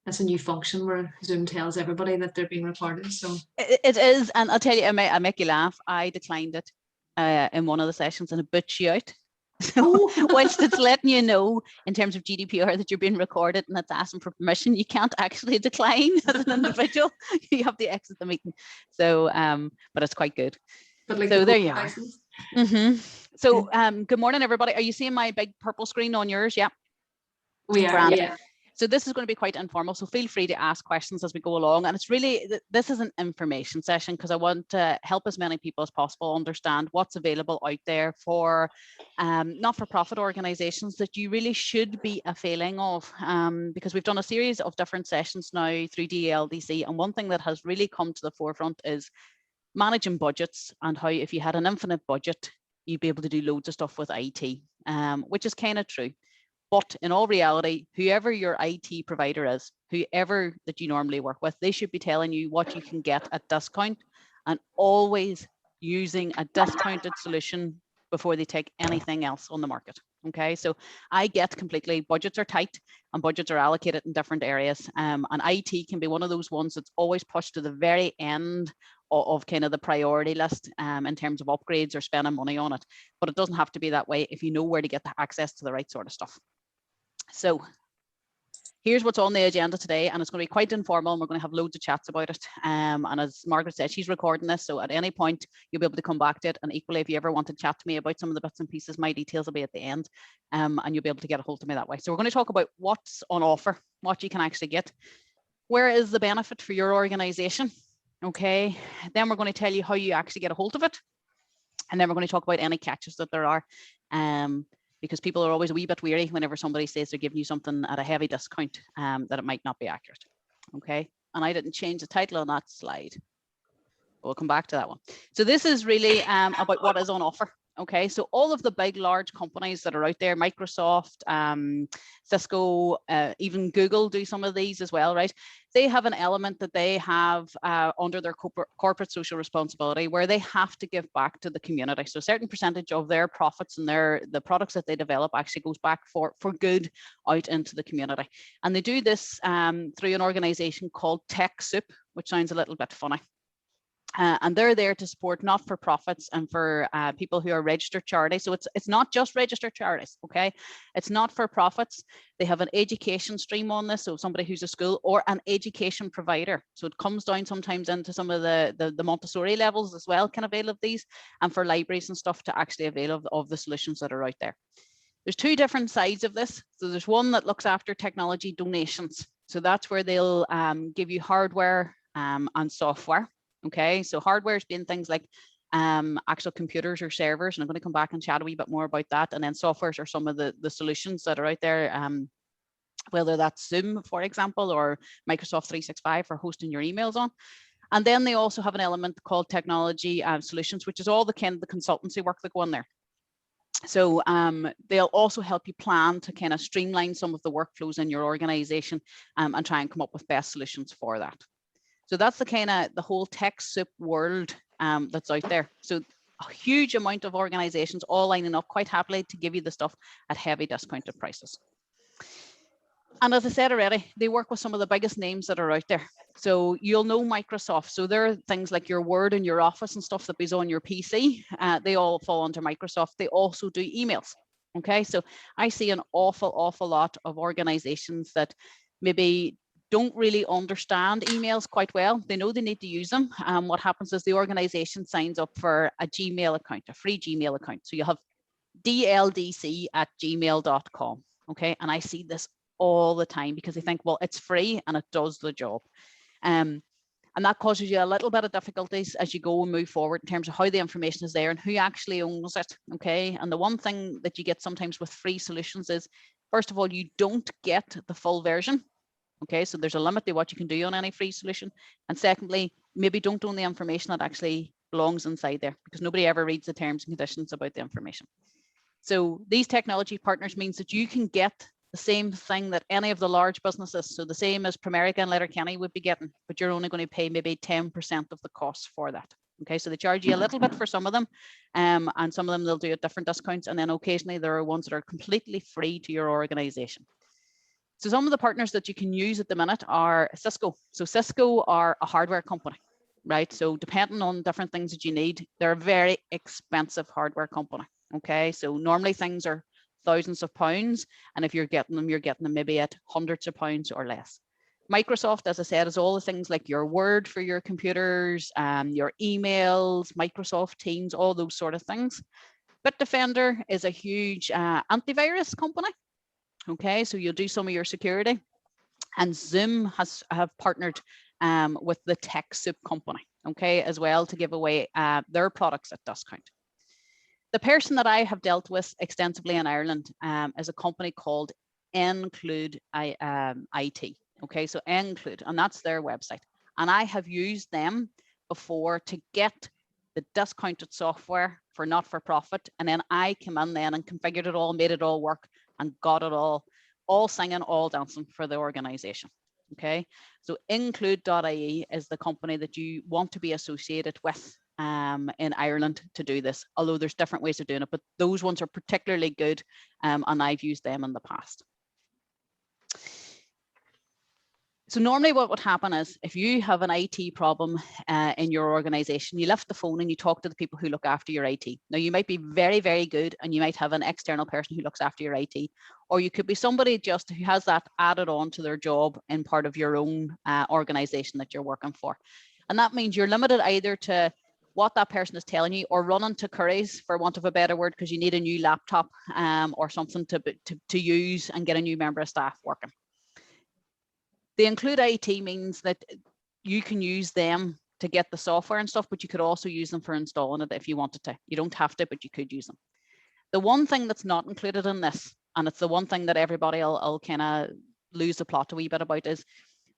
That's a new function where Zoom tells everybody that they're being recorded. So it is, and I'll tell you, I make you laugh. I declined it in one of the sessions, and it boots you out. So whilst it's letting you know in terms of GDPR that you're being recorded and it's asking for permission, you can't actually decline as an individual. You have to exit the meeting. So, but it's quite good. But like so there you are. So, good morning, everybody. Are you seeing my big purple screen on yours? Yeah. We are. Yeah. So this is going to be quite informal, so feel free to ask questions as we go along. And it's really, this is an information session because I want to help as many people as possible understand what's available out there for not-for-profit organisations that you really should be availing of, because we've done a series of different sessions now through DLDC, and one thing that has really come to the forefront is managing budgets and how if you had an infinite budget, you'd be able to do loads of stuff with IT, which is kind of true. But in all reality, whoever your IT provider is, whoever that you normally work with, they should be telling you what you can get at discount, and always using a discounted solution before they take anything else on the market. Okay, so I get completely, budgets are tight and budgets are allocated in different areas, and IT can be one of those ones that's always pushed to the very end of kind of the priority list in terms of upgrades or spending money on it. But it doesn't have to be that way if you know where to get the access to the right sort of stuff. So here's what's on the agenda today, and it's going to be quite informal, and we're going to have loads of chats about it. And as Margaret said, she's recording this, so at any point you'll be able to come back to it. And equally, if you ever want to chat to me about some of the bits and pieces, my details will be at the end, and you'll be able to get a hold of me that way. So we're going to talk about what's on offer, what you can actually get, where is the benefit for your organization. Okay, then we're going to tell you how you actually get a hold of it, and then we're going to talk about any catches that there are. Because people are always a wee bit weary whenever somebody says they're giving you something at a heavy discount, that it might not be accurate. Okay, and I didn't change the title on that slide. We'll come back to that one. So this is really about what is on offer. Okay, so all of the big, large companies that are out there, Microsoft, Cisco, even Google do some of these as well, right? They have an element that they have under their corporate social responsibility where they have to give back to the community. So a certain percentage of their profits and the products that they develop actually goes back for good out into the community. And they do this through an organization called TechSoup, which sounds a little bit funny. And they're there to support not-for-profits and for people who are registered charities. So it's not just registered charities, okay? It's not-for-profits. They have an education stream on this, so somebody who's a school or an education provider. So it comes down sometimes into some of the Montessori levels as well, can avail of these, and for libraries and stuff to actually avail of the solutions that are out there. There's two different sides of this. So there's one that looks after technology donations. So that's where they'll give you hardware and software. Okay, so hardware has been things like actual computers or servers, and I'm going to come back and chat a wee bit more about that. And then softwares are some of the solutions that are out there, whether that's Zoom, for example, or Microsoft 365 for hosting your emails on. And then they also have an element called technology solutions, which is all the kind of the consultancy work that go on there. So they'll also help you plan to kind of streamline some of the workflows in your organization and try and come up with best solutions for that. So that's the kind of the whole TechSoup world that's out there. So a huge amount of organizations all lining up quite happily to give you the stuff at heavy discounted prices. And as I said already, they work with some of the biggest names that are out there. So you'll know Microsoft. So there are things like your Word and your Office and stuff that is on your PC. They all fall under Microsoft. They also do emails. Okay, so I see an awful lot of organizations that maybe don't really understand emails quite well. They know they need to use them. What happens is the organization signs up for a Gmail account, a free Gmail account. So you have dldc@gmail.com. Okay, and I see this all the time because they think, well, it's free and it does the job. And that causes you a little bit of difficulties as you go and move forward in terms of how the information is there and who actually owns it. Okay, and the one thing that you get sometimes with free solutions is, first of all, you don't get the full version. Okay, so there's a limit to what you can do on any free solution. And secondly, maybe don't own the information that actually belongs inside there because nobody ever reads the terms and conditions about the information. So these technology partners means that you can get the same thing that any of the large businesses, so the same as Primerica and Letterkenny would be getting, but you're only going to pay maybe 10% of the cost for that. Okay, so they charge you a little bit for some of them, and some of them they'll do at different discounts, and then occasionally there are ones that are completely free to your organization. So some of the partners that you can use at the minute are Cisco. So Cisco are a hardware company, right? So depending on different things that you need, they're a very expensive hardware company. Okay, so normally things are thousands of pounds, and if you're getting them maybe at hundreds of pounds or less. Microsoft, as I said, is all the things like your Word for your computers, your emails, Microsoft Teams, all those sort of things. Bitdefender is a huge antivirus company. Okay, so you'll do some of your security. And Zoom have partnered with the TechSoup company, okay, as well, to give away their products at discount. The person that I have dealt with extensively in Ireland is a company called Include IT. Okay, so Include, and that's their website. And I have used them before to get the discounted software for not-for-profit. And then I came in then and configured it all, made it all work, and got it all singing, all dancing for the organization. Okay, so Include.ie is the company that you want to be associated with in Ireland to do this, although there's different ways of doing it, but those ones are particularly good, and I've used them in the past. So normally what would happen is if you have an IT problem in your organization, you lift the phone and you talk to the people who look after your IT. Now you might be very, very good and you might have an external person who looks after your IT, or you could be somebody just who has that added on to their job in part of your own organization that you're working for. And that means you're limited either to what that person is telling you or running to Curry's, for want of a better word, because you need a new laptop or something to use and get a new member of staff working. The Include IT means that you can use them to get the software and stuff, but you could also use them for installing it if you wanted to. You don't have to, but you could use them. The one thing that's not included in this, and it's the one thing that everybody will kind of lose the plot a wee bit about, is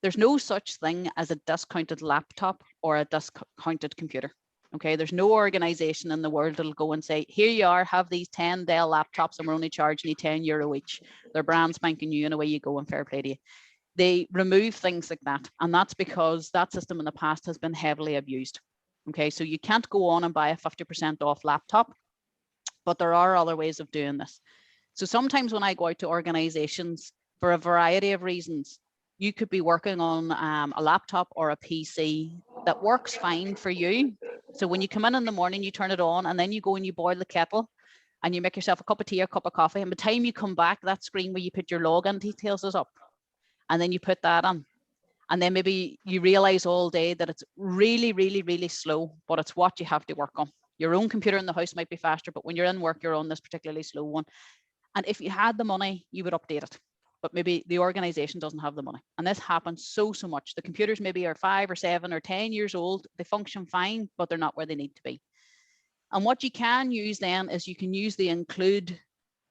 there's no such thing as a discounted laptop or a discounted computer. Okay, there's no organization in the world that'll go and say, here you are, have these 10 Dell laptops and we're only charging you €10 each. They're brand spanking new and away you go, and fair play to you. They remove things like that, and that's because that system in the past has been heavily abused. Okay, so you can't go on and buy a 50% off laptop, but there are other ways of doing this. So sometimes when I go out to organizations, for a variety of reasons, you could be working on a laptop or a PC that works fine for you. So when you come in the morning, you turn it on, and then you go and you boil the kettle and you make yourself a cup of tea or a cup of coffee, and by the time you come back, that screen where you put your login details is up. And then you put that on, and then maybe you realize all day that it's really, really, really slow, but it's what you have to work on. Your own computer in the house might be faster, but when you're in work, you're on this particularly slow one. And if you had the money, you would update it, but maybe the organization doesn't have the money. And this happens so much. The computers maybe are 5 or 7 or 10 years old. They function fine, but they're not where they need to be. And what you can use then is you can use the Include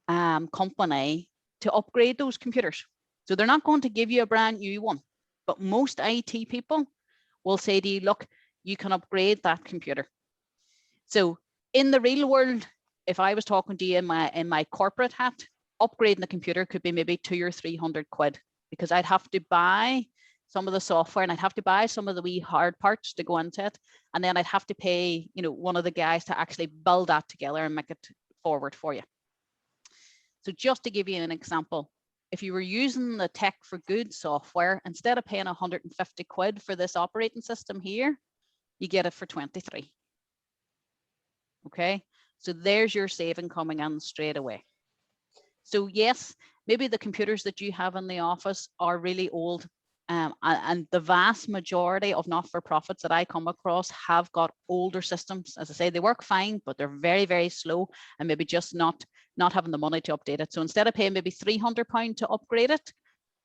company to upgrade those computers. So they're not going to give you a brand new one, but most IT people will say to you, look, you can upgrade that computer. So in the real world, if I was talking to you in my corporate hat, upgrading the computer could be maybe 200 or 300 quid, because I'd have to buy some of the software and I'd have to buy some of the wee hard parts to go into it. And then I'd have to pay, one of the guys to actually build that together and make it forward for you. So just to give you an example, if you were using the Tech for Good software, instead of paying 150 quid for this operating system here, you get it for 23. Okay, so there's your saving coming in straight away. So yes, maybe the computers that you have in the office are really old, and the vast majority of not-for-profits that I come across have got older systems. As I say, they work fine, but they're very, very slow, and maybe just not having the money to update it. So instead of paying maybe £300 to upgrade it,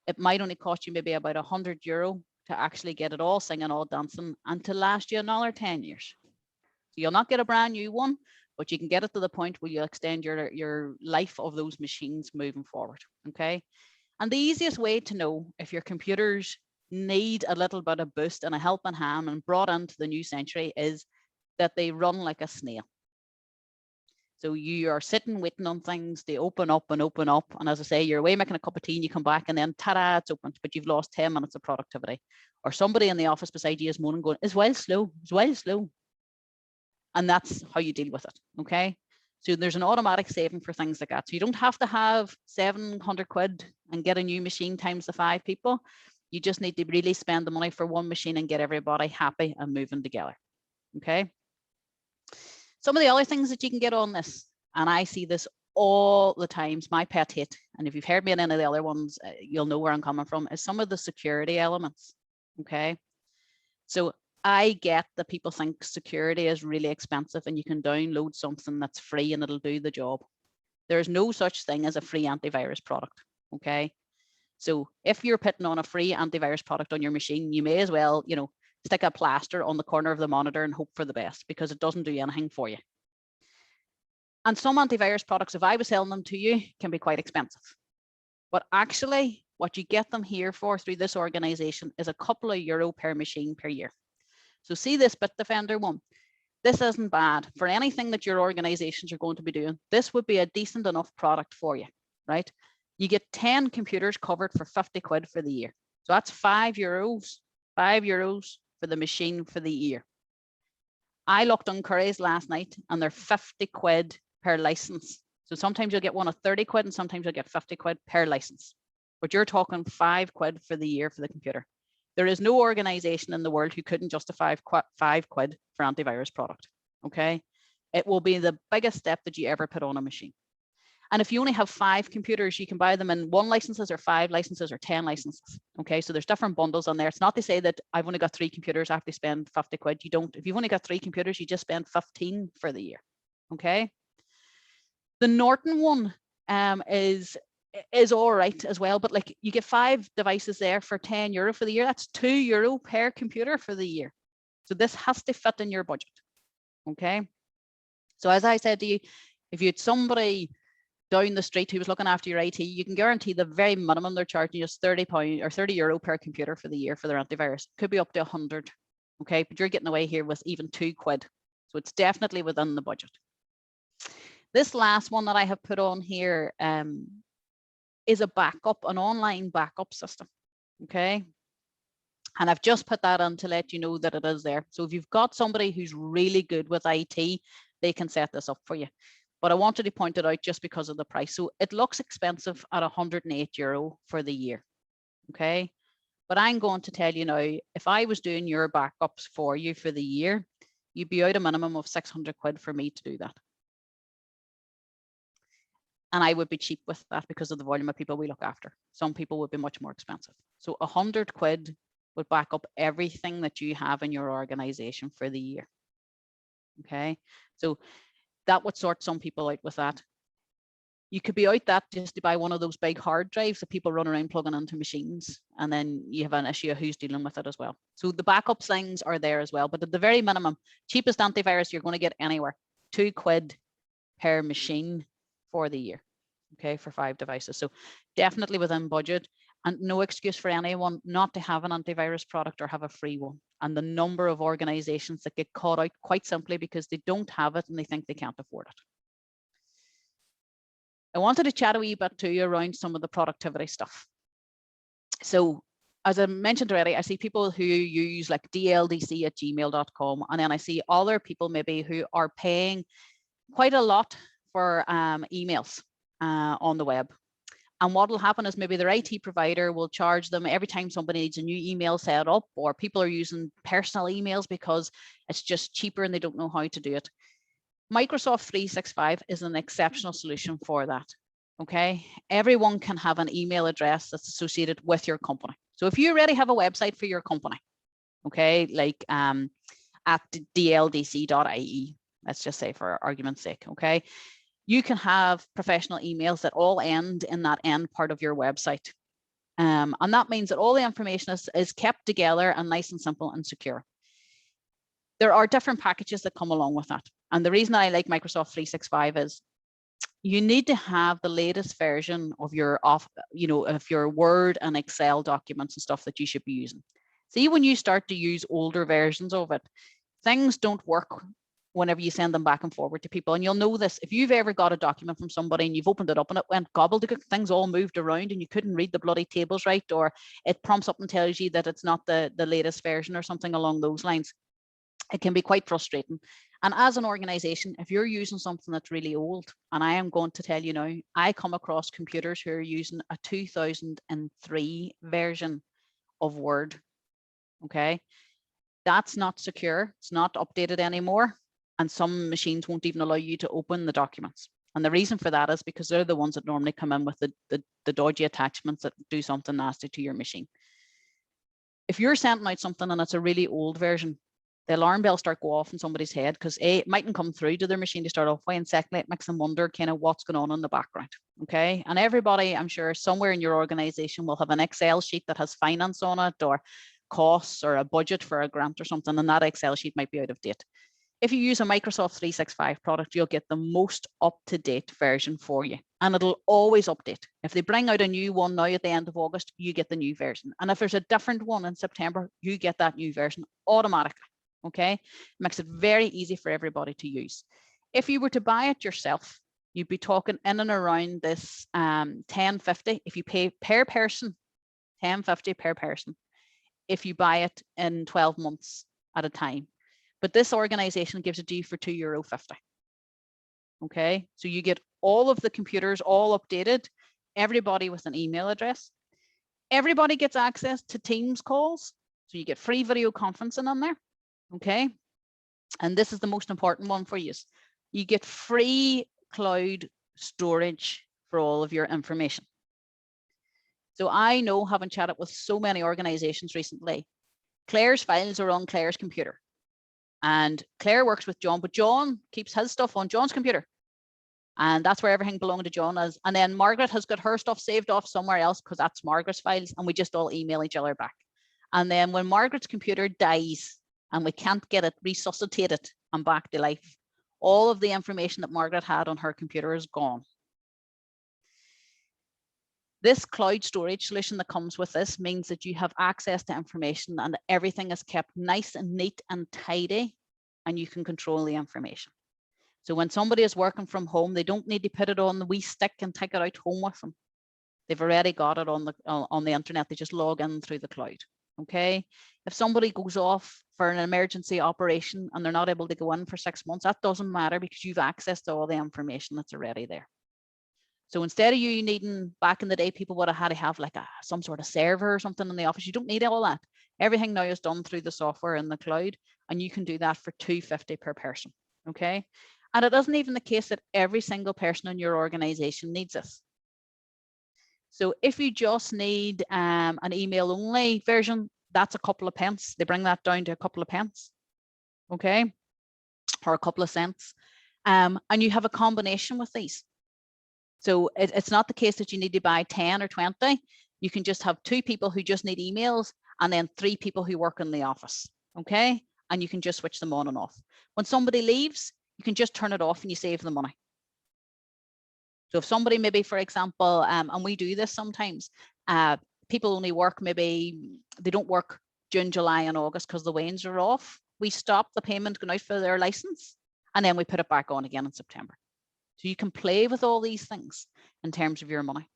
it might only cost you maybe about €100 to actually get it all singing, all dancing, and to last you another 10 years. So you'll not get a brand new one, but you can get it to the point where you'll extend your life of those machines moving forward. Okay. And the easiest way to know if your computers need a little bit of boost and a helping hand and brought into the new century is that they run like a snail. So you are sitting waiting on things, they open up and open up. And as I say, you're away making a cup of tea and you come back and then ta-da, it's opened, but you've lost 10 minutes of productivity. Or somebody in the office beside you is moaning going, it's well slow, it's well slow. And that's how you deal with it, okay? So there's an automatic saving for things like that. So you don't have to have 700 quid and get a new machine times the 5 people. You just need to really spend the money for one machine and get everybody happy and moving together. Okay. Some of the other things that you can get on this, and I see this all the times, my pet hate, and if you've heard me in any of the other ones, you'll know where I'm coming from, is some of the security elements. Okay. So I get that people think security is really expensive and you can download something that's free and it'll do the job. There's no such thing as a free antivirus product, okay? So if you're putting on a free antivirus product on your machine, you may as well, you know, stick a plaster on the corner of the monitor and hope for the best, because it doesn't do anything for you. And some antivirus products, if I was selling them to you, can be quite expensive. But actually, what you get them here for through this organization is a couple of euro per machine per year. So see this Bitdefender one. This isn't bad for anything that your organizations are going to be doing. This would be a decent enough product for you, right? You get 10 computers covered for 50 quid for the year. So that's €5 for the machine for the year. I looked on Curry's last night and they're 50 quid per license. So sometimes you'll get one of 30 quid and sometimes you'll get 50 quid per license. But you're talking 5 quid for the year for the computer. There is no organization in the world who couldn't justify 5 quid for antivirus product, okay? It will be the biggest step that you ever put on a machine. And if you only have 5 computers, you can buy them in 1 licenses or 5 licenses or 10 licenses, okay? So there's different bundles on there. It's not to say that I've only got 3 computers, I have to spend 50 quid. You don't. If you've only got 3 computers, you just spend 15 for the year, okay? The Norton one is all right as well, but like you get 5 devices there for €10 for the year. That's €2 per computer for the year. So this has to fit in your budget. Okay. So as I said to you, if you had somebody down the street who was looking after your IT, you can guarantee the very minimum they're charging you is £30 or €30 per computer for the year for their antivirus. Could be up to 100. Okay, but you're getting away here with even 2 quid. So it's definitely within the budget. This last one that I have put on here is a backup, an online backup system, okay? And I've just put that on to let you know that it is there. So if you've got somebody who's really good with IT, they can set this up for you. But I wanted to point it out just because of the price. So it looks expensive at €108 for the year, okay? But I'm going to tell you now, if I was doing your backups for you for the year, you'd be out a minimum of 600 quid for me to do that. And I would be cheap with that because of the volume of people we look after. Some people would be much more expensive. So 100 quid would back up everything that you have in your organization for the year. Okay, so that would sort some people out with that. You could be out that just to buy one of those big hard drives that people run around plugging into machines, and then you have an issue of who's dealing with it as well. So the backup things are there as well, but at the very minimum, cheapest antivirus you're going to get anywhere, 2 quid per machine for the year, okay, for 5 devices. So definitely within budget, and no excuse for anyone not to have an antivirus product or have a free one. And the number of organizations that get caught out quite simply because they don't have it and they think they can't afford it. I wanted to chat a wee bit to you around some of the productivity stuff. So as I mentioned already, I see people who use like dldc@gmail.com, and then I see other people maybe who are paying quite a lot for emails on the web. And what will happen is maybe their IT provider will charge them every time somebody needs a new email set up, or people are using personal emails because it's just cheaper and they don't know how to do it. Microsoft 365 is an exceptional solution for that. Okay, everyone can have an email address that's associated with your company. So if you already have a website for your company, okay, like at dldc.ie, let's just say for argument's sake, okay, you can have professional emails that all end in that end part of your website. And that means that all the information is kept together and nice and simple and secure. There are different packages that come along with that. And the reason I like Microsoft 365 is you need to have the latest version of your of your Word and Excel documents and stuff that you should be using. See, when you start to use older versions of it, things don't work whenever you send them back and forward to people. And you'll know this, if you've ever got a document from somebody and you've opened it up and it went gobbledygook, things all moved around and you couldn't read the bloody tables right, or it prompts up and tells you that it's not the latest version or something along those lines. It can be quite frustrating. And as an organization, if you're using something that's really old, and I am going to tell you now, I come across computers who are using a 2003 version of Word, okay? That's not secure, it's not updated anymore, and some machines won't even allow you to open the documents. And the reason for that is because they're the ones that normally come in with the dodgy attachments that do something nasty to your machine. If you're sending out something and it's a really old version, the alarm bells start go off in somebody's head, because A, it mightn't come through to their machine to start off with, and secondly, it makes them wonder kind of what's going on in the background, okay? And everybody, I'm sure, somewhere in your organization will have an Excel sheet that has finance on it, or costs, or a budget for a grant or something, and that Excel sheet might be out of date. If you use a Microsoft 365 product, you'll get the most up-to-date version for you, and it'll always update. If they bring out a new one now at the end of August, you get the new version. And if there's a different one in September, you get that new version automatically, okay? It makes it very easy for everybody to use. If you were to buy it yourself, you'd be talking in and around this $10.50. If you pay per person, $10.50 per person, if you buy it in 12 months at a time. But this organization gives it to you for €2.50. Okay, so you get all of the computers all updated, everybody with an email address. Everybody gets access to Teams calls, so you get free video conferencing on there. Okay, and this is the most important one for you. You get free cloud storage for all of your information. So I know, having chatted with so many organizations recently, Claire's files are on Claire's computer. And Claire works with John, but John keeps his stuff on John's computer. And that's where everything belonging to John is. And then Margaret has got her stuff saved off somewhere else, because that's Margaret's files, and we just all email each other back. And then when Margaret's computer dies and we can't get it resuscitated and back to life, all of the information that Margaret had on her computer is gone. This cloud storage solution that comes with this means that you have access to information, and everything is kept nice and neat and tidy, and you can control the information. So when somebody is working from home, they don't need to put it on the wee stick and take it out home with them. They've already got it on the internet. They just log in through the cloud. Okay. If somebody goes off for an emergency operation and they're not able to go in for 6 months, that doesn't matter, because you've access to all the information that's already there. So instead of you needing, back in the day, people would have had to have like some sort of server or something in the office. You don't need all that. Everything now is done through the software in the cloud, and you can do that for $2.50 per person. Okay. And it isn't even the case that every single person in your organization needs this. So if you just need an email only version, that's a couple of pence. They bring that down to a couple of pence. Okay. Or a couple of cents. And you have a combination with these. So it's not the case that you need to buy 10 or 20. You can just have 2 people who just need emails, and then 3 people who work in the office. Okay. And you can just switch them on and off. When somebody leaves, you can just turn it off and you save the money. So if somebody, maybe, for example, and we do this sometimes, people only work, maybe they don't work June, July and August because the wains are off. We stop the payment going out for their license, and then we put it back on again in September. So you can play with all these things in terms of your money.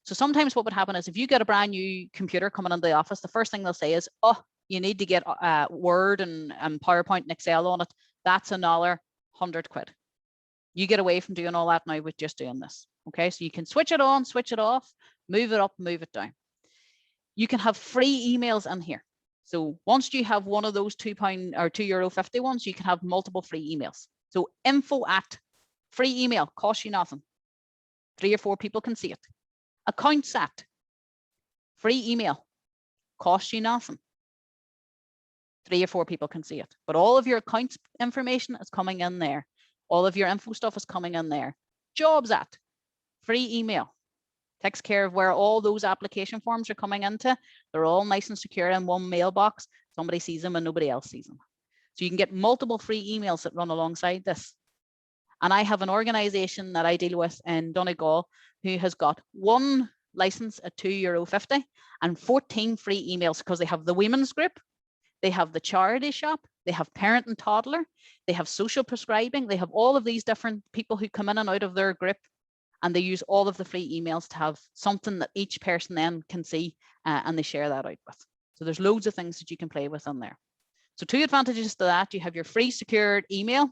So sometimes what would happen is, if you get a brand new computer coming into the office, the first thing they'll say is, oh, you need to get Word and PowerPoint and Excel on it. That's another £100. You get away from doing all that now with just doing this. Okay, so you can switch it on, switch it off, move it up, move it down. You can have free emails in here. So once you have one of those £2 or €2.50 ones, you can have multiple free emails. So info at, free email, costs you nothing. 3 or 4 people can see it. Accounts at, free email, costs you nothing. 3 or 4 people can see it. But all of your accounts information is coming in there. All of your info stuff is coming in there. Jobs at, free email. Takes care of where all those application forms are coming into. They're all nice and secure in one mailbox. Somebody sees them and nobody else sees them. So you can get multiple free emails that run alongside this. And I have an organization that I deal with in Donegal who has got 1 license at €2.50 and 14 free emails, because they have the women's group, they have the charity shop, they have parent and toddler, they have social prescribing, they have all of these different people who come in and out of their group, and they use all of the free emails to have something that each person then can see, and they share that out with. So there's loads of things that you can play with on there. So 2 advantages to that: you have your free secured email,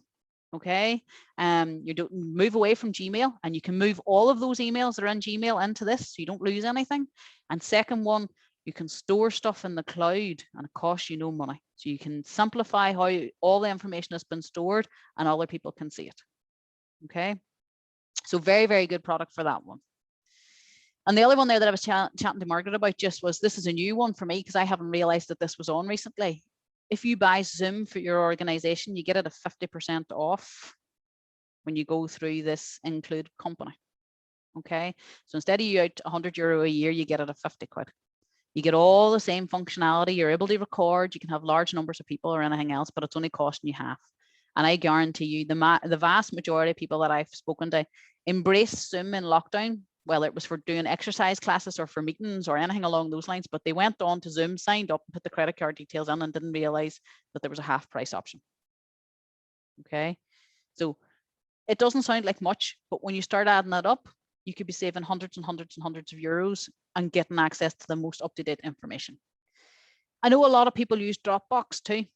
Okay, you don't move away from Gmail, and you can move all of those emails that are in Gmail into this, so you don't lose anything. And second one, you can store stuff in the cloud, and it costs you no money. So you can simplify how all the information has been stored, and other people can see it. Okay, so very, very good product for that one. And the other one there that I was chatting to Margaret about just was, this is a new one for me because I haven't realized that this was on recently. If you buy Zoom for your organization, you get it at 50% off when you go through this include company. Okay, so instead of you out €100 a year, you get it at 50 quid. You get all the same functionality. You're able to record, you can have large numbers of people or anything else, but it's only costing you half. And I guarantee you, the vast majority of people that I've spoken to embrace Zoom in lockdown, whether it was for doing exercise classes or for meetings or anything along those lines, but they went on to Zoom, signed up, put the credit card details in, and didn't realize that there was a half price option. Okay, so it doesn't sound like much, but when you start adding that up, you could be saving hundreds and hundreds and hundreds of euros and getting access to the most up-to-date information. I know a lot of people use Dropbox too.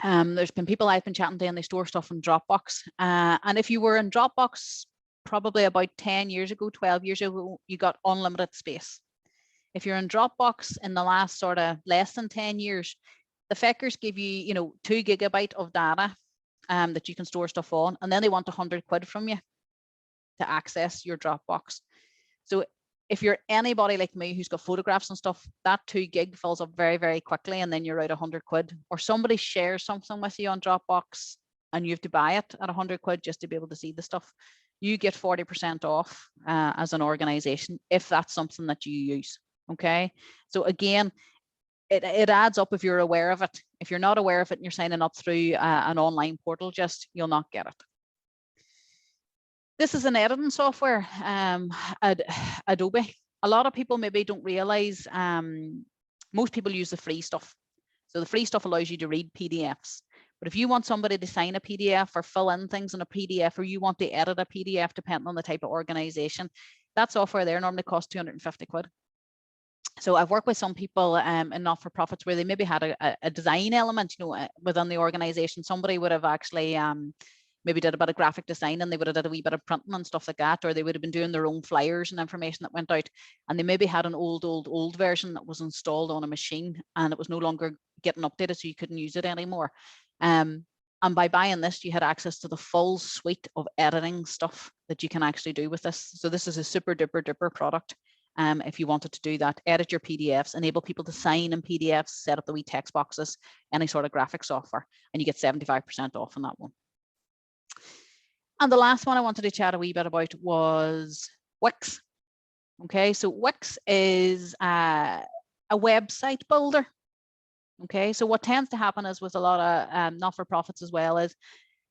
There's been people I've been chatting to, and they store stuff in Dropbox. And if you were in Dropbox probably about 10 years ago, 12 years ago, you got unlimited space. If you're in Dropbox in the last sort of less than 10 years, the feckers give you, 2 gigabyte of data that you can store stuff on, and then they want 100 quid from you to access your Dropbox. So if you're anybody like me who's got photographs and stuff, that 2 gig fills up very, very quickly, and then you're out 100 quid. Or somebody shares something with you on Dropbox and you have to buy it at 100 quid just to be able to see the stuff. You get 40% off as an organization if that's something that you use. Okay, so again, it adds up if you're aware of it. If you're not aware of it and you're signing up through an online portal, you'll not get it. This is an editing software, Adobe. A lot of people maybe don't realize, most people use the free stuff. So the free stuff allows you to read PDFs. But if you want somebody to sign a PDF or fill in things in a PDF, or you want to edit a PDF, depending on the type of organization, that software there normally costs 250 quid. So I've worked with some people in not-for-profits where they maybe had a design element, within the organization. Somebody would have actually maybe did a bit of graphic design, and they would have did a wee bit of printing and stuff like that, or they would have been doing their own flyers and information that went out, and they maybe had an old version that was installed on a machine and it was no longer getting updated, so you couldn't use it anymore. And by buying this, you had access to the full suite of editing stuff that you can actually do with this. So this is a super duper product. If you wanted to do that, edit your PDFs, enable people to sign in PDFs, set up the wee text boxes, any sort of graphic software, and you get 75% off on that one. And the last one I wanted to chat a wee bit about was Wix. Okay, so Wix is a website builder. Okay, so what tends to happen is with a lot of not-for-profits as well is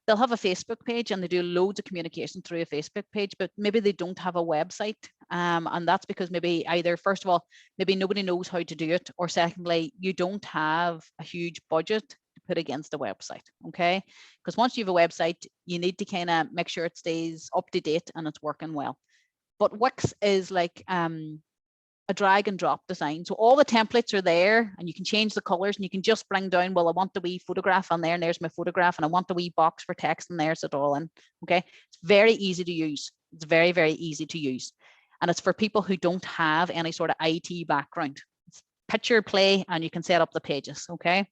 they'll have a Facebook page and they do loads of communication through a Facebook page, but maybe they don't have a website. And that's because maybe either, first of all, maybe nobody knows how to do it, or secondly, you don't have a huge budget to put against a website. Okay, because once you have a website, you need to kind of make sure it stays up to date and it's working well. But Wix is like a drag and drop design. So all the templates are there, and you can change the colors, and you can just bring down, well, I want the wee photograph on there, and there's my photograph, and I want the wee box for text, and there's it all in. Okay, it's very easy to use. It's very, very easy to use. And it's for people who don't have any sort of IT background. It's picture play, and you can set up the pages. Okay,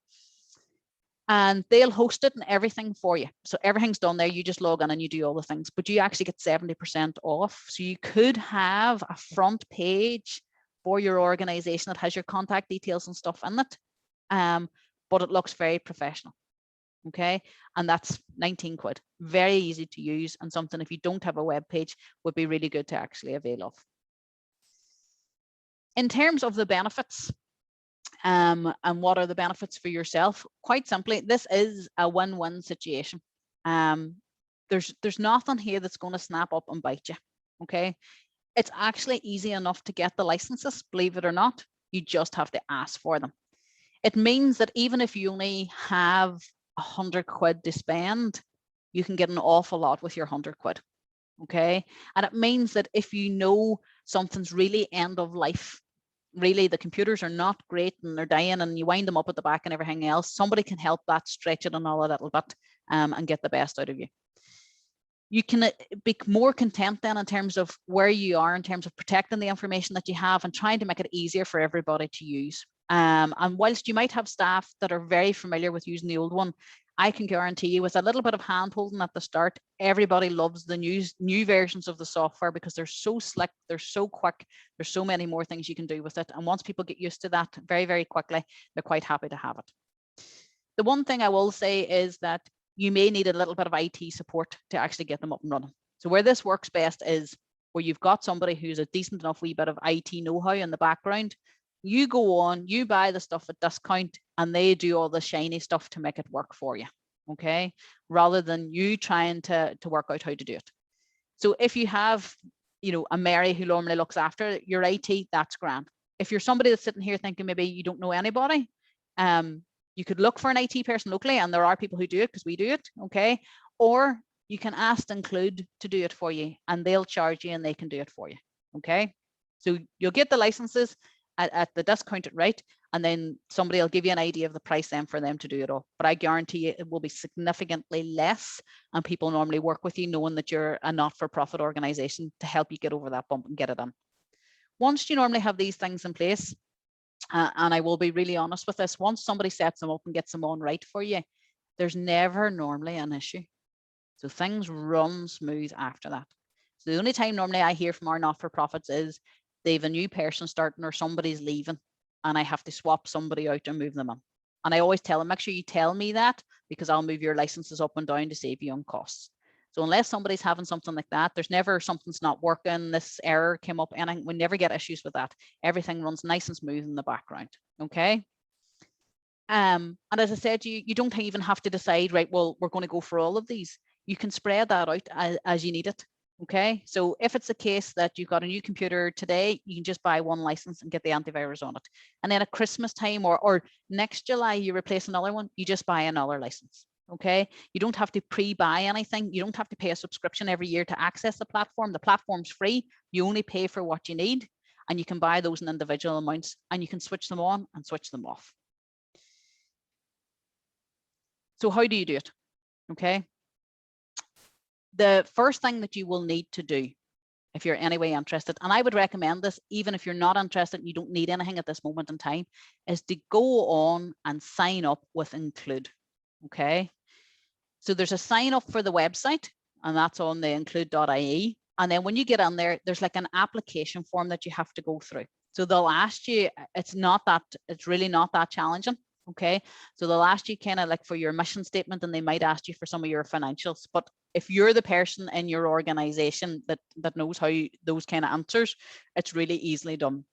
and they'll host it and everything for you. So everything's done there. You just log in and you do all the things, but you actually get 70% off. So you could have a front page for your organization that has your contact details and stuff in it, but it looks very professional. Okay, and that's 19 quid. Very easy to use, and something, if you don't have a web page, would be really good to actually avail of. In terms of the benefits, and what are the benefits for yourself? Quite simply, this is a win-win situation. There's nothing here that's going to snap up and bite you. Okay, it's actually easy enough to get the licenses, believe it or not. You just have to ask for them. It means that even if you only have 100 quid to spend, you can get an awful lot with your 100 quid. Okay, and it means that if you know something's really end of life, really the computers are not great and they're dying, and you wind them up at the back and everything else, somebody can help that stretch it another little bit and get the best out of you. You can be more content then in terms of where you are in terms of protecting the information that you have and trying to make it easier for everybody to use. And whilst you might have staff that are very familiar with using the old one, I can guarantee you with a little bit of hand holding at the start, everybody loves the new versions of the software because they're so slick, they're so quick, there's so many more things you can do with it. And once people get used to that very, very quickly, they're quite happy to have it. The one thing I will say is that you may need a little bit of IT support to actually get them up and running. So where this works best is where you've got somebody who's a decent enough wee bit of IT know-how in the background. You go on, you buy the stuff at discount, and they do all the shiny stuff to make it work for you, okay? Rather than you trying to work out how to do it. So if you have, you know, a Mary who normally looks after your IT, that's grand. If you're somebody that's sitting here thinking maybe you don't know anybody, you could look for an IT person locally, and there are people who do it because we do it, okay? Or you can ask Include to do it for you, and they'll charge you and they can do it for you, okay? So you'll get the licenses at the discounted rate, and then somebody will give you an idea of the price then for them to do it all. But I guarantee you it will be significantly less, and people normally work with you knowing that you're a not-for-profit organization to help you get over that bump and get it done. Once you normally have these things in place, and I will be really honest with this, once somebody sets them up and gets them on right for you, there's never normally an issue. So things run smooth after that. So the only time normally I hear from our not-for-profits is they have a new person starting or somebody's leaving and I have to swap somebody out and move them in. And I always tell them, make sure you tell me that because I'll move your licenses up and down to save you on costs. So unless somebody's having something like that, there's never something's not working, this error came up, and we never get issues with that. Everything runs nice and smooth in the background, okay? And as I said, you don't even have to decide, right, well, we're going to go for all of these. You can spread that out as you need it, okay? So if it's the case that you've got a new computer today, you can just buy one license and get the antivirus on it. And then at Christmas time or next July, you replace another one, you just buy another license. Okay, you don't have to pre-buy anything. You don't have to pay a subscription every year to access the platform. The platform's free. You only pay for what you need, and you can buy those in individual amounts, and you can switch them on and switch them off. So how do you do it? Okay, the first thing that you will need to do if you're anyway interested, and I would recommend this even if you're not interested and you don't need anything at this moment in time, is to go on and sign up with Include. Okay, so there's a sign up for the website, and that's on the include.ie. And then when you get on there, there's like an application form that you have to go through. So they'll ask you, it's really not that challenging. Okay, so they'll ask you kind of like for your mission statement, and they might ask you for some of your financials. But if you're the person in your organization that knows how those kind of answers, it's really easily done.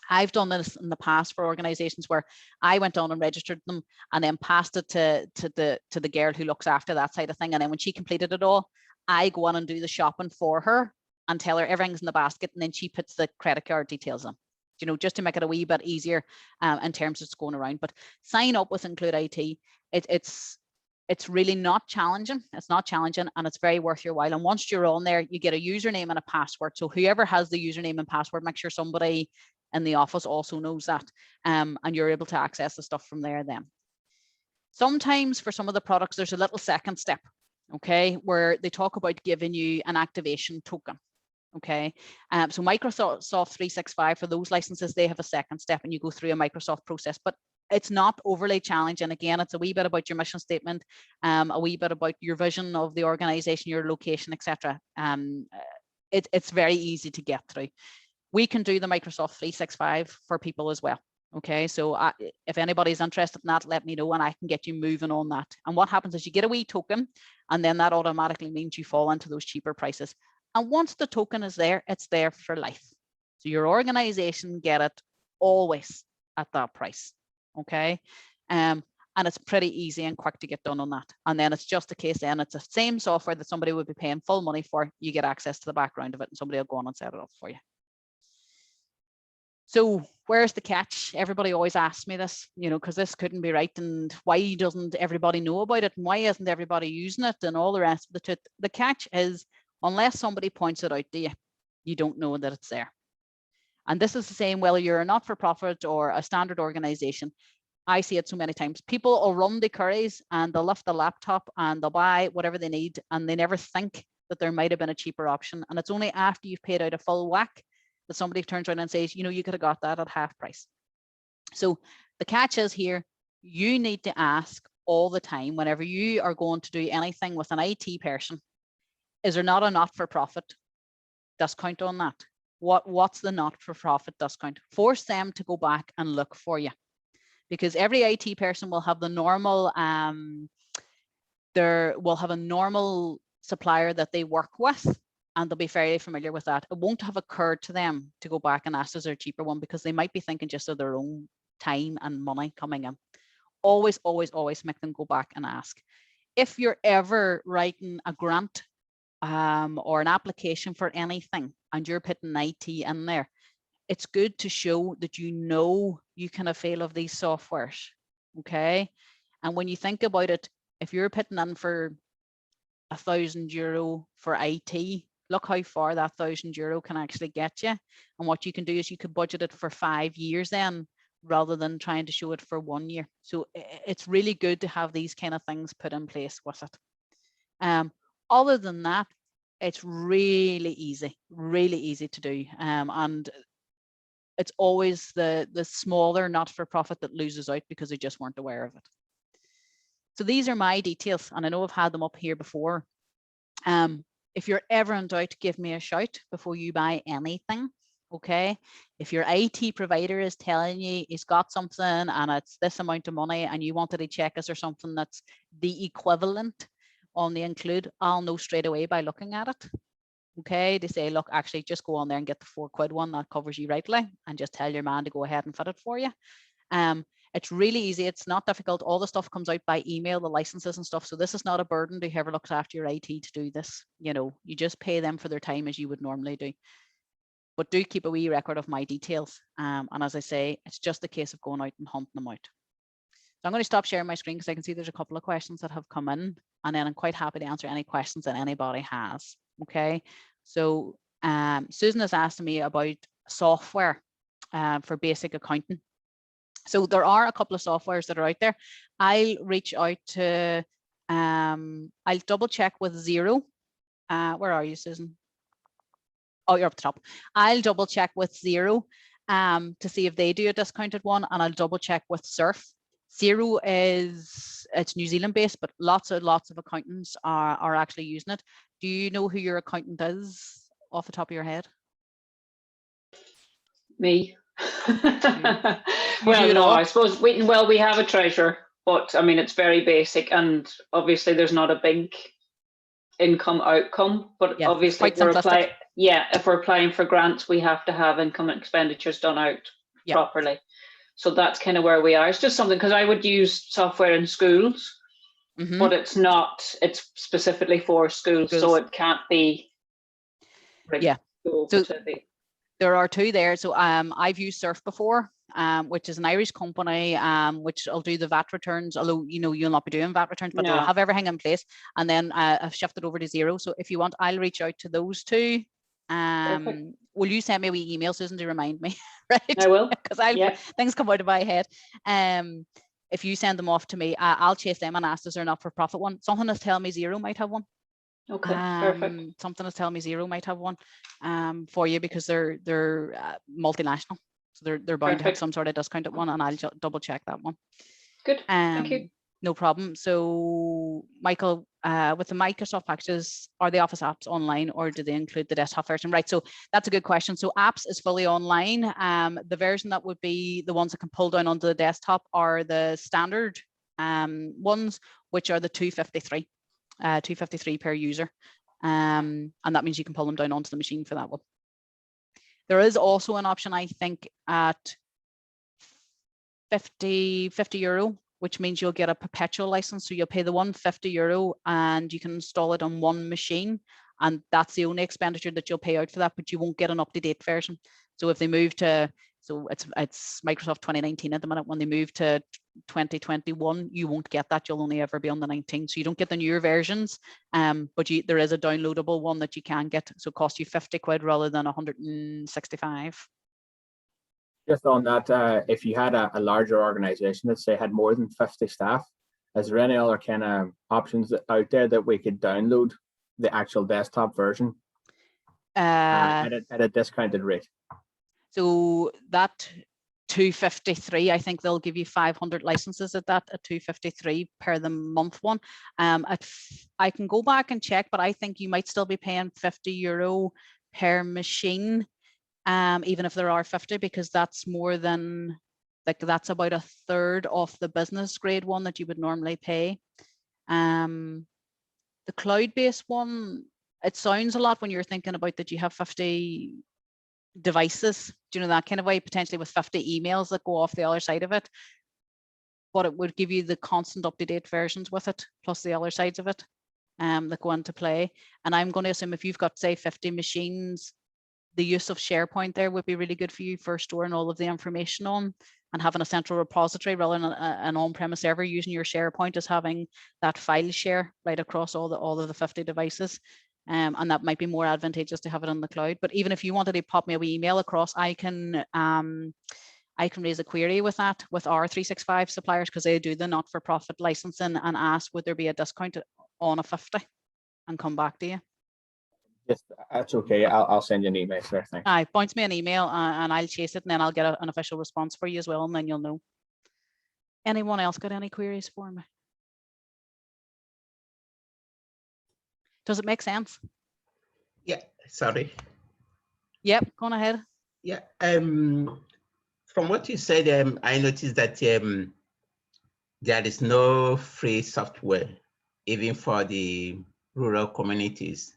I've done this in the past for organizations where I went on and registered them and then passed it to the girl who looks after that side of thing. And then when she completed it all, I go on and do the shopping for her and tell her everything's in the basket, and then she puts the credit card details in, you know, just to make it a wee bit easier in terms of it's going around. But sign up with Include IT. It's really not challenging. It's not challenging, and it's very worth your while. And once you're on there, you get a username and a password. So whoever has the username and password, make sure somebody in the office also knows that, and you're able to access the stuff from there then. Sometimes for some of the products, there's a little second step, okay, where they talk about giving you an activation token. Okay, so Microsoft 365, for those licenses, they have a second step and you go through a Microsoft process, but it's not overly challenging. Again, it's a wee bit about your mission statement, a wee bit about your vision of the organization, your location, etc. It's very easy to get through. We can do the Microsoft 365 for people as well. Okay, so if anybody's interested in that, let me know and I can get you moving on that. And what happens is you get a wee token, and then that automatically means you fall into those cheaper prices. And once the token is there, it's there for life. So your organization get it always at that price. Okay, and it's pretty easy and quick to get done on that. And then it's just a case then it's the same software that somebody would be paying full money for. You get access to the background of it, and somebody will go on and set it up for you. So where's the catch? Everybody always asks me this, you know, because this couldn't be right, and why doesn't everybody know about it, and why isn't everybody using it, and all the rest of it. The catch is, unless somebody points it out to you, you don't know that it's there. And this is the same whether you're a not-for-profit or a standard organization. I see it so many times. People will run the curries and they'll lift the laptop and they'll buy whatever they need, and they never think that there might have been a cheaper option. And it's only after you've paid out a full whack that somebody turns around and says, you know, you could have got that at half price. So the catch is here, you need to ask all the time whenever you are going to do anything with an IT person, is there not a not-for-profit discount on that? What's the not-for-profit discount? Force them to go back and look for you, because every IT person will have the normal, will have a normal supplier that they work with, and they'll be very familiar with that. It won't have occurred to them to go back and ask, is there a cheaper one? Because they might be thinking just of their own time and money coming in. Always, always, always make them go back and ask. If you're ever writing a grant or an application for anything and you're putting IT in there, it's good to show that you know you can avail of these softwares, okay? And when you think about it, if you're putting in for €1,000 for IT, look how far that €1,000 can actually get you. And what you can do is you could budget it for 5 years then, rather than trying to show it for 1 year. So it's really good to have these kind of things put in place with it. Other than that, it's really easy to do. And it's always the smaller not-for-profit that loses out because they just weren't aware of it. So these are my details, and I know I've had them up here before. If you're ever in doubt, give me a shout before you buy anything, okay? If your IT provider is telling you he's got something and it's this amount of money and you wanted to check, is there something that's the equivalent on the include, I'll know straight away by looking at it. Okay, they say, look, actually just go on there and get the £4 one that covers you rightly, and just tell your man to go ahead and fit it for you. It's really easy. It's not difficult. All the stuff comes out by email, the licenses and stuff. So this is not a burden to whoever looks after your IT to do this. You know, you just pay them for their time as you would normally do. But do keep a wee record of my details. And as I say, it's just a case of going out and hunting them out. So I'm going to stop sharing my screen because I can see there's a couple of questions that have come in, and then I'm quite happy to answer any questions that anybody has. Okay, so Susan has asked me about software for basic accounting. So there are a couple of softwares that are out there. I'll reach out to, I'll double check with Xero. Where are you, Susan? Oh, you're up the top. I'll double check with Xero to see if they do a discounted one, and I'll double check with Surf. Xero it's New Zealand based, but lots of accountants are actually using it. Do you know who your accountant is off the top of your head? Me. Well, no, I suppose we have a treasurer, but I mean, it's very basic, and obviously there's not a big income outcome, but yeah, obviously if we're applying for grants, we have to have income and expenditures done out properly. So that's kind of where we are. It's just something, because I would use software in schools, but it's specifically for schools, so it can't be. So there are two there. So I've used Surf before, which is an Irish company, which will do the VAT returns, although you'll not be doing VAT returns, but they'll have everything in place. And then I've shifted over to Xero. So if you want, I'll reach out to those two. Will you send me a wee email, Susan, to remind me? Right? I will. Because things come out of my head. If you send them off to me, I'll chase them and ask, is there an not-for-profit one? Something is telling me Xero might have one. Okay, perfect. Something is telling me Xero might have one for you, because they're multinational, so they're bound to have some sort of discounted one, and I'll double check that one. Good. Thank you. No problem. So Michael, with the Microsoft packages, are the Office apps online, or do they include the desktop version? Right, so that's a good question. So apps is fully online. The version that would be the ones that can pull down onto the desktop are the standard ones, which are the 253 per user, and that means you can pull them down onto the machine for that one. There is also an option, I think, at €50, which means you'll get a perpetual license. So you'll pay the €150 and you can install it on one machine, and that's the only expenditure that you'll pay out for that, but you won't get an up-to-date version. So if they move to, so it's Microsoft 2019 at the minute, when they move to 2021, you won't get that. You'll only ever be on the 19. So you don't get the newer versions, but there is a downloadable one that you can get. So it costs you £50 rather than 165. Just on that, if you had a larger organization that say had more than 50 staff, is there any other kind of options out there that we could download the actual desktop version at a discounted rate? So that 253, I think they'll give you 500 licenses at that, at 253 per the month one. I can go back and check, but I think you might still be paying €50 per machine, even if there are 50, because that's more than, like, that's about a third of the business grade one that you would normally pay. The cloud-based one, it sounds a lot when you're thinking about that you have 50 devices, do you know, that kind of way, potentially with 50 emails that go off the other side of it, but it would give you the constant up-to-date versions with it, plus the other sides of it that go into play. And I'm going to assume if you've got, say, 50 machines, the use of SharePoint there would be really good for you for storing all of the information on, and having a central repository rather than an on-premise server, using your SharePoint as having that file share right across all of the 50 devices. And that might be more advantageous to have it on the cloud. But even if you wanted to pop me an email across, I can raise a query with that with our 365 suppliers, because they do the not-for-profit licensing, and ask would there be a discount on a 50, and come back to you. Yes, that's okay. I'll send you an email, sir. Thanks. Aye, points me an email and I'll chase it, and then I'll get an official response for you as well, and then you'll know. Anyone else got any queries for me? Does it make sense? Yeah, sorry. Yep, go on ahead. Yeah, from what you said, I noticed that there is no free software, even for the rural communities.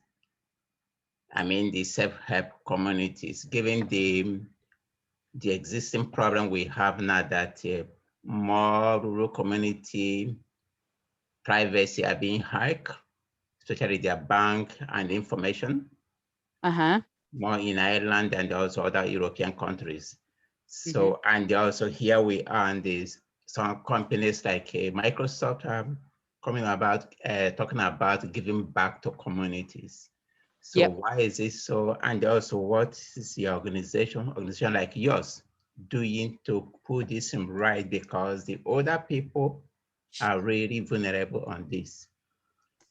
I mean, the self-help communities, given the existing problem we have now, that more rural community privacy are being hacked, especially their bank and information. More in Ireland and also other European countries. So, and also here we are, and some companies like Microsoft are coming about, talking about giving back to communities. So why is it so? And also, what is the organization like yours doing to put this in right? Because the older people are really vulnerable on this.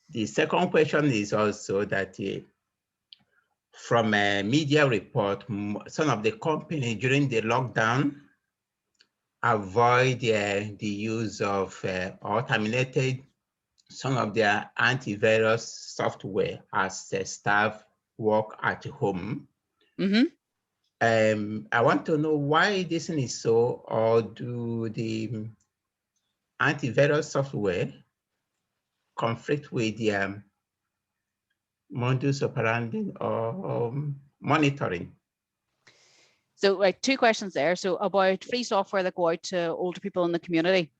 The second question is also that from a media report, some of the companies during the lockdown avoid the use of or terminated some of their antivirus software as the staff work at home. I want to know why this is so, or do the antivirus software conflict with the modus operandi or monitoring? So two questions there. So about free software that go out to older people in the community,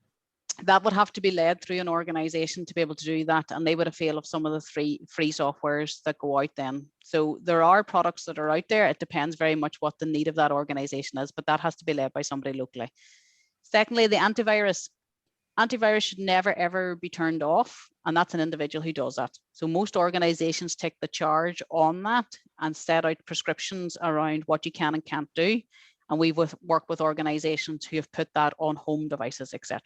that would have to be led through an organization to be able to do that, and they would have failed of some of the free softwares that go out then. So there are products that are out there. It depends very much what the need of that organization is, but that has to be led by somebody locally. Secondly, the antivirus should never ever be turned off, and that's an individual who does that. So most organizations take the charge on that and set out prescriptions around what you can and can't do, and we work with organizations who have put that on home devices, etc.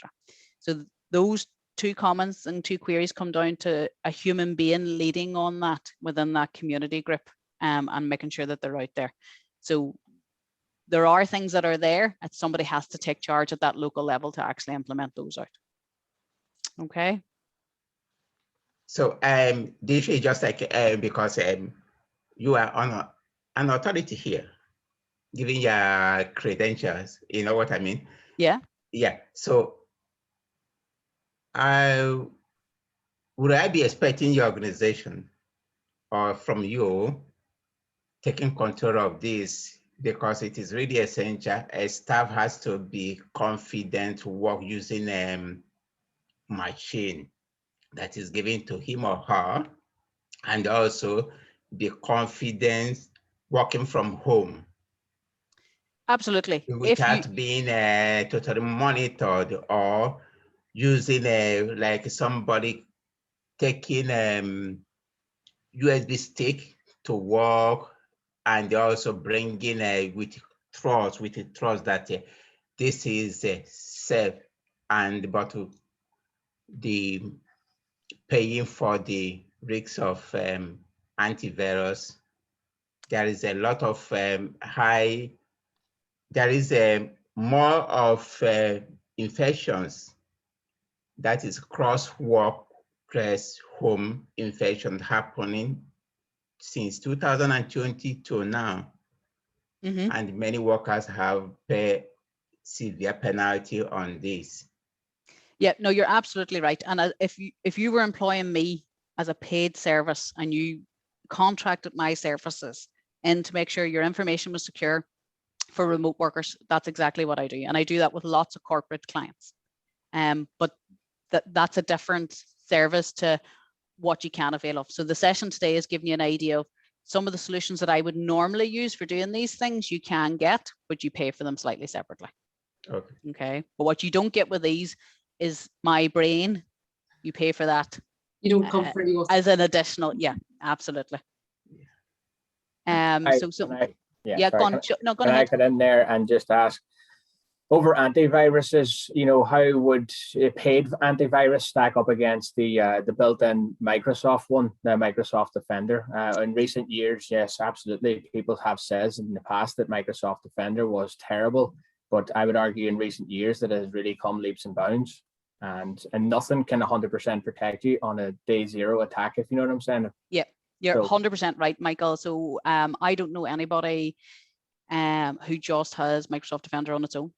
So those two comments and two queries come down to a human being leading on that within that community group, and making sure that they're out there. So there are things that are there, and somebody has to take charge at that local level to actually implement those out. Okay. So this is just like because you are on an authority here, giving your credentials, you know what I mean? Yeah. Yeah. So would I be expecting your organization or from you taking control of this, because it is really essential. A staff has to be confident to work using a machine that is given to him or her, and also be confident working from home. Absolutely. Without being totally monitored, or using like somebody taking USB stick to work, and also bringing with trust, with a trust that this is safe, and but the paying for the risks of antivirus, there is a lot of there is more of infections, that is cross-workplace home infection happening since 2020 to now. And many workers have paid severe penalty on this. Yeah, no, you're absolutely right. And if you were employing me as a paid service and you contracted my services in to make sure your information was secure for remote workers, that's exactly what I do. And I do that with lots of corporate clients. But that's a different service to what you can avail of. So the session today is giving you an idea of some of the solutions that I would normally use for doing these things you can get, but you pay for them slightly separately. Okay. But what you don't get with these is my brain. You pay for that. You don't come free with as an additional. Yeah, absolutely. Can I get in there and just ask, over antiviruses, you know, how would a paid antivirus stack up against the built-in Microsoft one, the Microsoft Defender? In recent years, yes, absolutely. People have said in the past that Microsoft Defender was terrible, but I would argue in recent years that it has really come leaps and bounds, and nothing can 100% protect you on a day zero attack, if you know what I'm saying. Yeah, you're 100% right, Michael. So I don't know anybody who just has Microsoft Defender on its own.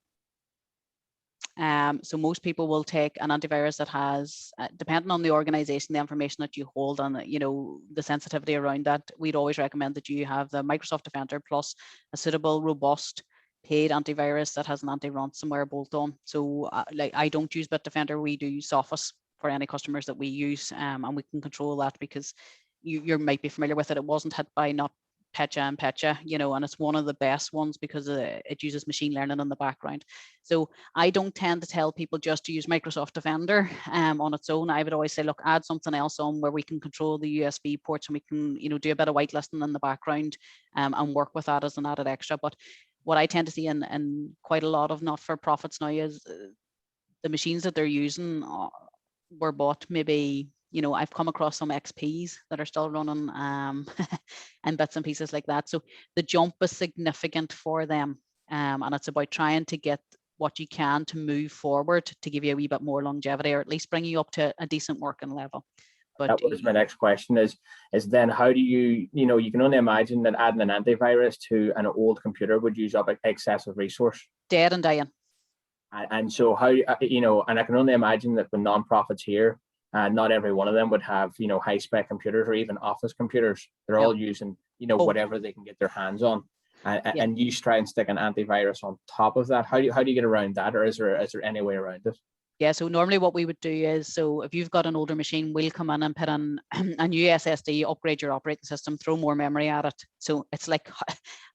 So most people will take an antivirus that has, depending on the organization, the information that you hold and, you know, the sensitivity around that, we'd always recommend that you have the Microsoft Defender plus a suitable, robust, paid antivirus that has an anti-ransomware bolt on. So like I don't use Bitdefender, we do use Office for any customers that we use, and we can control that because you might be familiar with it. It wasn't hit by NotPetya, you know, and it's one of the best ones because it uses machine learning in the background. So I don't tend to tell people just to use Microsoft Defender on its own. I would always say, look, add something else on where we can control the USB ports and we can, you know, do a bit of whitelisting in the background and work with that as an added extra. But what I tend to see in quite a lot of not-for-profits now is the machines that they're using were bought maybe, you know, I've come across some XPs that are still running and bits and pieces like that. So the jump is significant for them. And it's about trying to get what you can to move forward to give you a wee bit more longevity, or at least bring you up to a decent working level. But that was my next question is then how do you know, you can only imagine that adding an antivirus to an old computer would use up excessive resource. Dead and dying. And so how, you know, and I can only imagine that with nonprofits here, not every one of them would have, you know, high spec computers or even office computers. They're all using, you know, whatever they can get their hands on. And you try and stick an antivirus on top of that. How do you get around that, or is there any way around it? Yeah, so normally what we would do is, so if you've got an older machine, we'll come in and put in a new SSD, upgrade your operating system, throw more memory at it. So it's like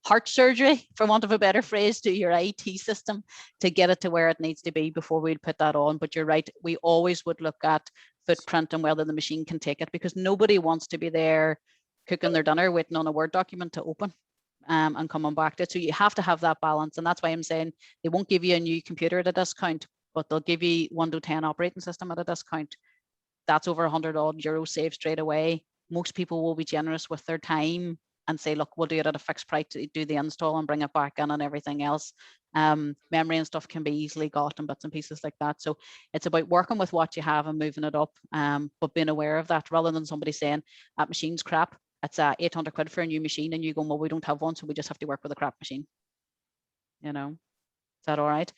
heart surgery, for want of a better phrase, to your IT system to get it to where it needs to be before we'd put that on. But you're right, we always would look at footprint and whether the machine can take it, because nobody wants to be there cooking their dinner waiting on a Word document to open and coming back to it. So you have to have that balance. And that's why I'm saying they won't give you a new computer at a discount, but they'll give you Windows 10 operating system at a discount. That's over €100 saved straight away. Most people will be generous with their time and say, look, we'll do it at a fixed price to do the install and bring it back in and everything else. Memory and stuff can be easily got in bits and pieces like that. So it's about working with what you have and moving it up, but being aware of that rather than somebody saying that machine's crap. It's £800 for a new machine and you go, well, we don't have one, so we just have to work with a crap machine. You know, is that all right?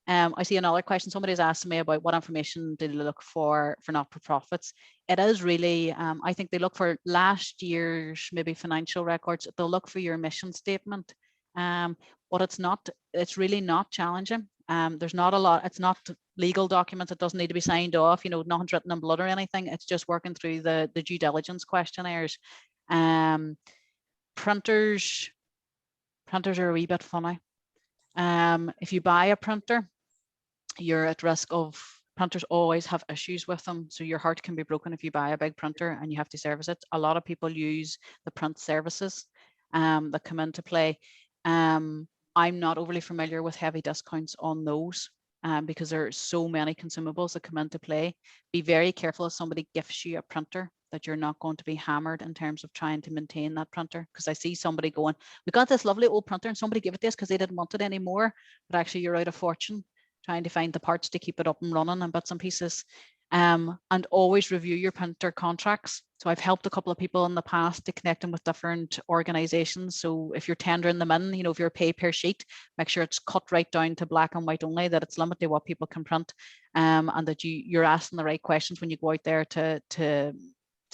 I see another question. Somebody's asking me about what information do they look for not-for-profits. It is really, I think they look for last year's maybe financial records. They'll look for your mission statement, but it's really not challenging. There's not a lot, it's not legal documents. It doesn't need to be signed off, you know, nothing's written in blood or anything. It's just working through the due diligence questionnaires. Printers are a wee bit funny. If you buy a printer, you're at risk of, printers always have issues with them. So your heart can be broken if you buy a big printer and you have to service it. A lot of people use the print services that come into play. I'm not overly familiar with heavy discounts on those because there are so many consumables that come into play. Be very careful if somebody gifts you a printer that you're not going to be hammered in terms of trying to maintain that printer. Because I see somebody going, we got this lovely old printer and somebody gave it this because they didn't want it anymore, but actually you're out of fortune trying to find the parts to keep it up and running and bits and pieces. And always review your printer contracts. So I've helped a couple of people in the past to connect them with different organizations. So if you're tendering them in, if you're a pay per sheet, make sure it's cut right down to black and white only, that it's limited to what people can print, and that you're asking the right questions when you go out there to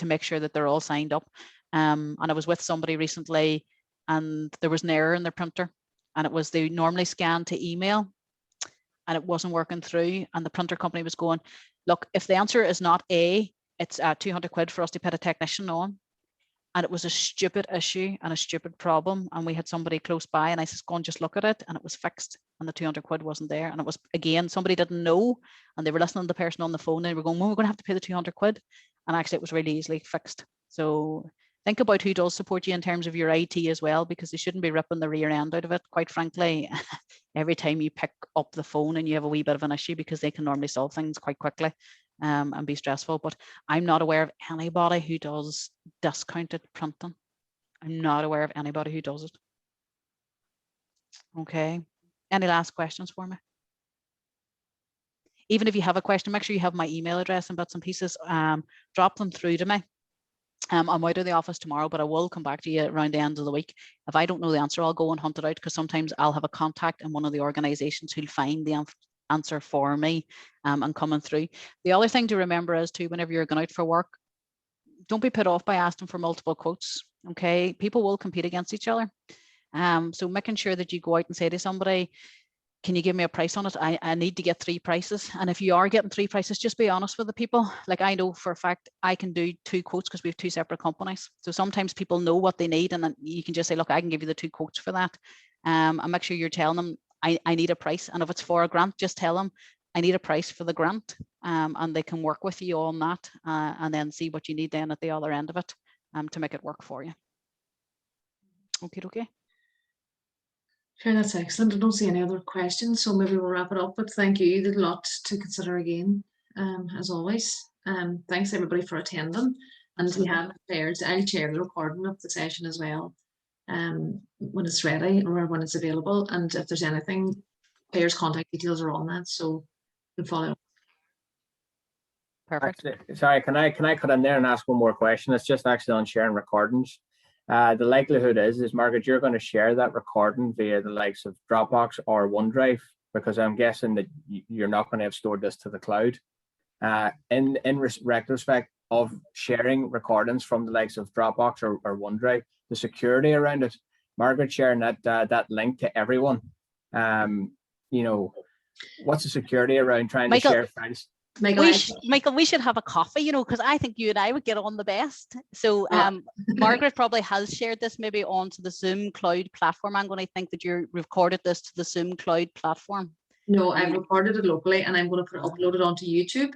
make sure that they're all signed up. And I was with somebody recently and there was an error in their printer, and it was they normally scan to email and it wasn't working through, and the printer company was going, look, if the answer is not A, it's 200 quid for us to put a technician on. And it was a stupid issue and a stupid problem. And we had somebody close by and I said, go and just look at it. And it was fixed and the 200 quid wasn't there. And it was, again, somebody didn't know and they were listening to the person on the phone and they were going, well, we're going to have to pay the 200 quid. And actually it was really easily fixed. So think about who does support you in terms of your IT as well, because they shouldn't be ripping the rear end out of it, quite frankly, every time you pick up the phone and you have a wee bit of an issue, because they can normally solve things quite quickly and be stressful. But I'm not aware of anybody who does discounted printing. I'm not aware of anybody who does it. Okay. Any last questions for me? Even if you have a question, make sure you have my email address and bits and pieces. Drop them through to me. I'm out of the office tomorrow, but I will come back to you around the end of the week. If I don't know the answer, I'll go and hunt it out, because sometimes I'll have a contact in one of the organizations who'll find the answer for me and coming through. The other thing to remember is too, whenever you're going out for work, don't be put off by asking for multiple quotes. Okay, people will compete against each other. So making sure that you go out and say to somebody, can you give me a price on it? I need to get 3 prices. And if you are getting 3 prices, just be honest with the people. Like, I know for a fact I can do 2 quotes because we have 2 separate companies. So sometimes people know what they need, and then you can just say, look, I can give you the 2 quotes for that. And make sure you're telling them, I need a price. And if it's for a grant, just tell them I need a price for the grant, and they can work with you on that, and then see what you need then at the other end of it to make it work for you. Okay. Sure, that's excellent. I don't see any other questions, so maybe we'll wrap it up. But thank you. There's a lot to consider again, as always. Thanks everybody for attending. And we have prepared, I'll share the recording of the session as well, when it's ready or when it's available. And if there's anything, Claire's contact details are on that, so you can follow up. Perfect. Actually, sorry, can I cut in there and ask one more question? It's just actually on sharing recordings. The likelihood is Margaret, you're going to share that recording via the likes of Dropbox or OneDrive, because I'm guessing that you're not going to have stored this to the cloud. In retrospect of sharing recordings from the likes of Dropbox or OneDrive, the security around it, Margaret sharing that link to everyone, what's the security around trying to share files? Michael, we should have a coffee, because I think you and I would get on the best. So Margaret probably has shared this maybe onto the Zoom cloud platform. I'm going to think that you recorded this to the Zoom cloud platform. No, I've recorded it locally and I'm going to upload it onto YouTube.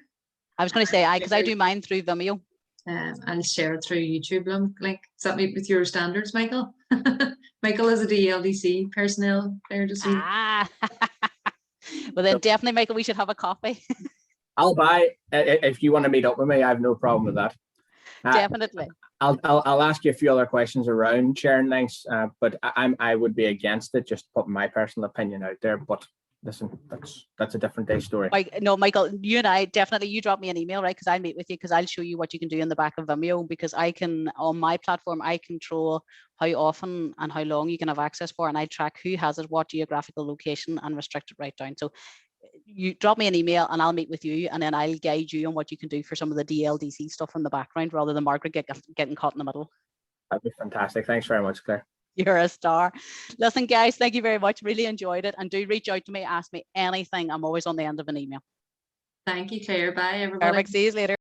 I was going to say, because I do mine through Vimeo. I'll share it through YouTube link. Does that meet with your standards, Michael? Michael is a DLDC personnel player to see. Well then definitely, Michael, we should have a coffee. I'll buy, if you want to meet up with me, I have no problem with that. Definitely. I'll ask you a few other questions around sharing links, but I would be against it, just putting my personal opinion out there. But listen, that's a different day story. No, Michael, you and I definitely, you drop me an email, right? Because I'll meet with you, because I'll show you what you can do in the back of Vimeo, because I can, on my platform, I control how often and how long you can have access for, and I track who has it, what geographical location, and restrict it right down. So you drop me an email and I'll meet with you, and then I'll guide you on what you can do for some of the DLDC stuff in the background, rather than Margaret getting caught in the middle. That'd be fantastic. Thanks very much, Claire. You're a star. Listen, guys, thank you very much. Really enjoyed it. And do reach out to me, ask me anything. I'm always on the end of an email. Thank you, Claire. Bye, everybody. Perfect. See you later.